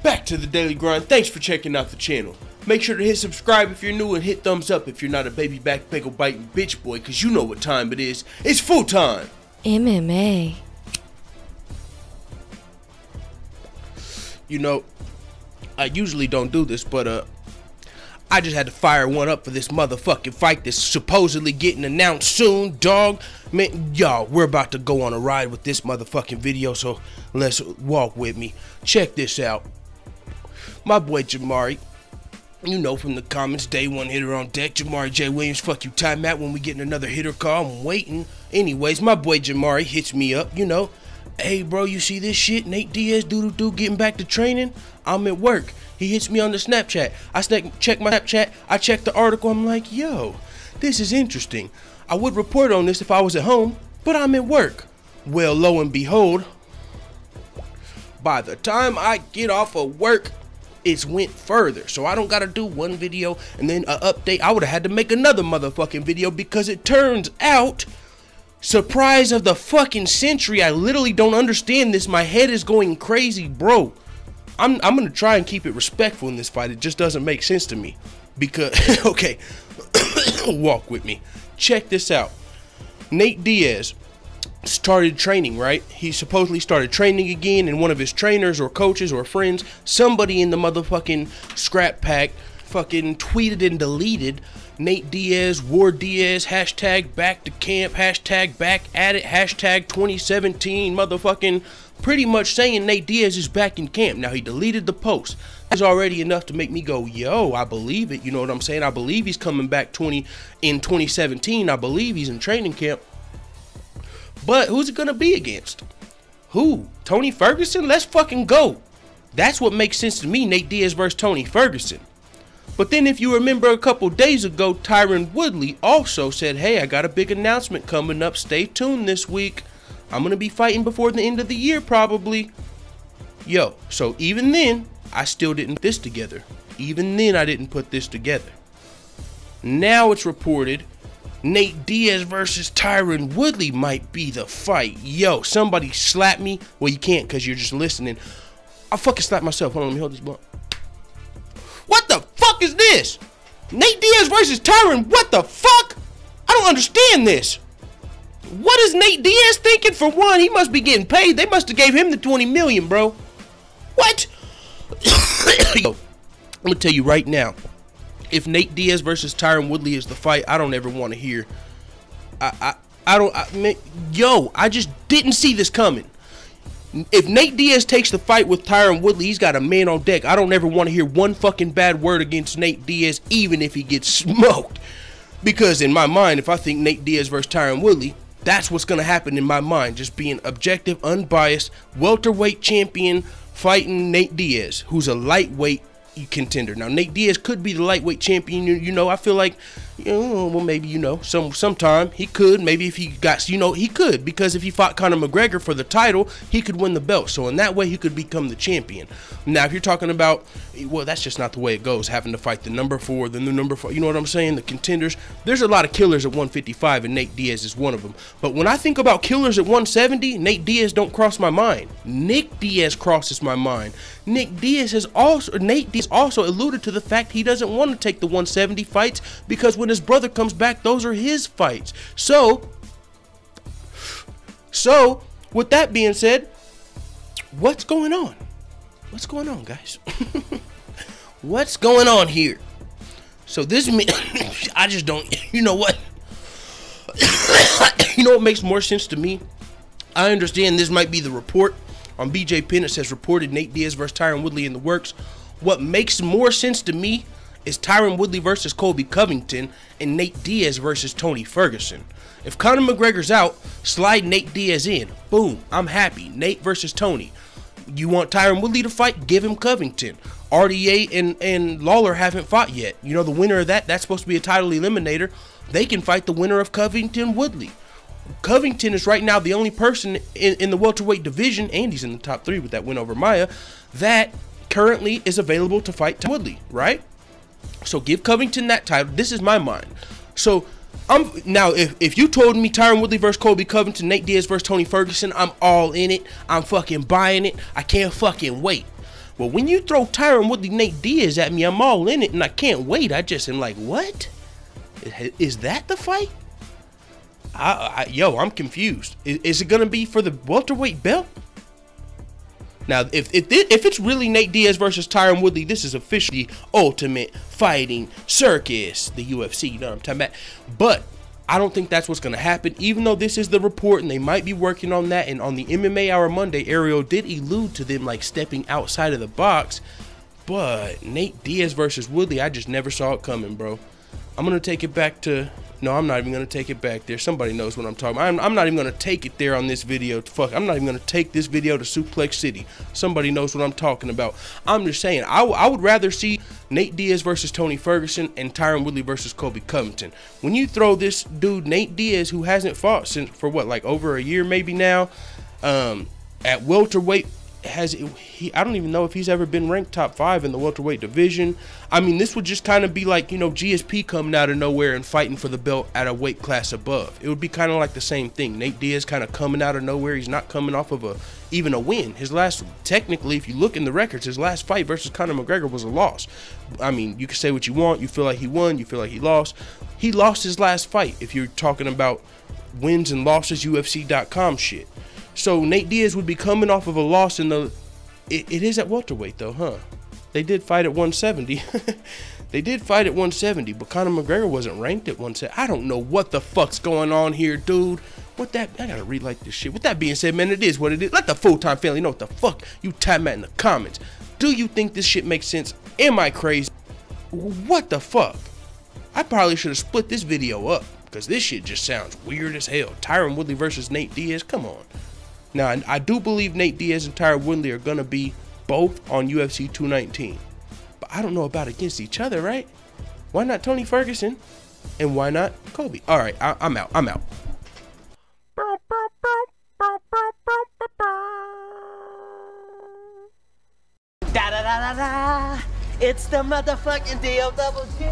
Back to the daily grind. Thanks for checking out the channel. Make sure to hit subscribe if you're new and hit thumbs up if you're not a baby back bagel biting bitch boy, cause you know what time it is. It's full time. MMA. You know, I usually don't do this, but I just had to fire one up for this motherfucking fight that's supposedly getting announced soon, dog. Man, y'all, we're about to go on a ride with this motherfucking video, so let's walk with me. Check this out. My boy Jamari, you know from the comments, day one hitter on deck. Jamari J. Williams, fuck you, time out when we getting another hitter call. I'm waiting. Anyways, my boy Jamari hits me up, you know. Hey, bro, you see this shit? Nate Diaz, doo-doo-doo, getting back to training? I'm at work. He hits me on the Snapchat. I check my Snapchat. I check the article. I'm like, yo, this is interesting. I would report on this if I was at home, but I'm at work. Well, lo and behold, by the time I get off of work, it's went further. So I don't got to do one video and then an update. I would have had to make another motherfucking video because it turns out, surprise of the fucking century, I literally don't understand this. My head is going crazy, bro. I'm gonna try and keep it respectful in this fight. It just doesn't make sense to me because okay, walk with me. Check this out. Nate Diaz started training, right? He supposedly started training again, and one of his trainers or coaches or friends, somebody in the motherfucking scrap pack, fucking tweeted and deleted Nate Diaz, War Diaz, hashtag back to camp, hashtag back at it, hashtag 2017, motherfucking pretty much saying Nate Diaz is back in camp. Now, he deleted the post. That's already enough to make me go, yo, I believe it. You know what I'm saying? I believe he's coming back in 2017. I believe he's in training camp. But who's it gonna be against? Who? Tony Ferguson? Let's fucking go. That's what makes sense to me, Nate Diaz versus Tony Ferguson. But then if you remember a couple days ago, Tyron Woodley also said, hey, I got a big announcement coming up. Stay tuned this week. I'm going to be fighting before the end of the year probably. Yo, so even then, I still didn't put this together. Even then, I didn't put this together. Now it's reported Nate Diaz versus Tyron Woodley might be the fight. Yo, somebody slap me. Well, you can't because you're just listening. I'll fucking slap myself. Hold on, let me hold this blunt. What the fuck is this? Nate Diaz versus Tyron, what the fuck? I don't understand this. What is Nate Diaz thinking? For one, he must be getting paid. They must have gave him the 20 million, bro. What? Yo, I'm gonna tell you right now, if Nate Diaz versus Tyron Woodley is the fight, I don't ever want to hear. I just didn't see this coming. If Nate Diaz takes the fight with Tyron Woodley, he's got a man on deck. I don't ever want to hear one fucking bad word against Nate Diaz, even if he gets smoked. Because in my mind, if I think Nate Diaz versus Tyron Woodley, that's what's going to happen in my mind. Just being objective, unbiased, welterweight champion fighting Nate Diaz, who's a lightweight contender. Now, Nate Diaz could be the lightweight champion. You know, I feel like, well, maybe, you know, sometime he could. Maybe if he got, you know, he could. Because if he fought Conor McGregor for the title, he could win the belt. So in that way, he could become the champion. Now, if you're talking about, well, that's just not the way it goes. Having to fight the number 4, then the number 4. You know what I'm saying? The contenders. There's a lot of killers at 155, and Nate Diaz is one of them. But when I think about killers at 170, Nate Diaz don't cross my mind. Nick Diaz crosses my mind. Nate Diaz also alluded to the fact he doesn't want to take the 170 fights because when his brother comes back, those are his fights. So with that being said, what's going on? What's going on, guys? What's going on here? So this I just don't, you know what? You know what makes more sense to me? I understand this might be the report. On BJ Penn, it says reported Nate Diaz versus Tyron Woodley in the works. What makes more sense to me is Tyron Woodley versus Colby Covington and Nate Diaz versus Tony Ferguson. If Conor McGregor's out, slide Nate Diaz in. Boom, I'm happy. Nate versus Tony. You want Tyron Woodley to fight? Give him Covington. RDA and Lawler haven't fought yet. You know, the winner of that's supposed to be a title eliminator. They can fight the winner of Covington Woodley. Covington is right now the only person in the welterweight division, and he's in the top 3 with that win over Maya, that currently is available to fight Woodley, right? So give Covington that title. This is my mind. So now if you told me Tyron Woodley versus Colby Covington, Nate Diaz versus Tony Ferguson, I'm all in it. I'm fucking buying it. I can't fucking wait. But when you throw Tyron Woodley, Nate Diaz at me, I'm all in it, and I can't wait. I just am like, what? Is that the fight? Yo, I'm confused. Is it gonna be for the welterweight belt? Now, if it's really Nate Diaz versus Tyron Woodley, this is officially Ultimate Fighting Circus, the UFC. You know what I'm talking about? But I don't think that's what's going to happen, even though this is the report and they might be working on that. And on the MMA Hour Monday, Ariel did allude to them like stepping outside of the box. But Nate Diaz versus Woodley, I just never saw it coming, bro. I'm going to take it back to... No, I'm not even going to take it back there. Somebody knows what I'm talking about. I'm not even going to take it there on this video. Fuck, I'm not even going to take this video to Suplex City. Somebody knows what I'm talking about. I'm just saying, I would rather see Nate Diaz versus Tony Ferguson and Tyron Woodley versus Colby Covington. When you throw this dude, Nate Diaz, who hasn't fought since, for what, like over a year maybe now, at welterweight, I don't even know if he's ever been ranked top 5 in the welterweight division. I mean, this would just kind of be like, you know, GSP coming out of nowhere and fighting for the belt at a weight class above. It would be kind of like the same thing. Nate Diaz kind of coming out of nowhere. He's not coming off of even a win. His last, technically, if you look in the records, his last fight versus Conor McGregor was a loss. I mean, you can say what you want. You feel like he won. You feel like he lost. He lost his last fight if you're talking about wins and losses, UFC.com shit. So Nate Diaz would be coming off of a loss in the... It is at welterweight though, huh? They did fight at 170. They did fight at 170, but Conor McGregor wasn't ranked at 170. I don't know what the fuck's going on here, dude. I gotta relight this shit. With that being said, man, it is what it is. Let the full-time family know what the fuck you time at in the comments. Do you think this shit makes sense? Am I crazy? What the fuck? I probably should have split this video up, because this shit just sounds weird as hell. Tyron Woodley versus Nate Diaz, come on. Now, I do believe Nate Diaz and Tyron Woodley are going to be both on UFC 219. But I don't know about against each other, right? Why not Tony Ferguson? And why not Colby? All right, I'm out. I'm out. Da da da da da. It's the motherfucking DOWG.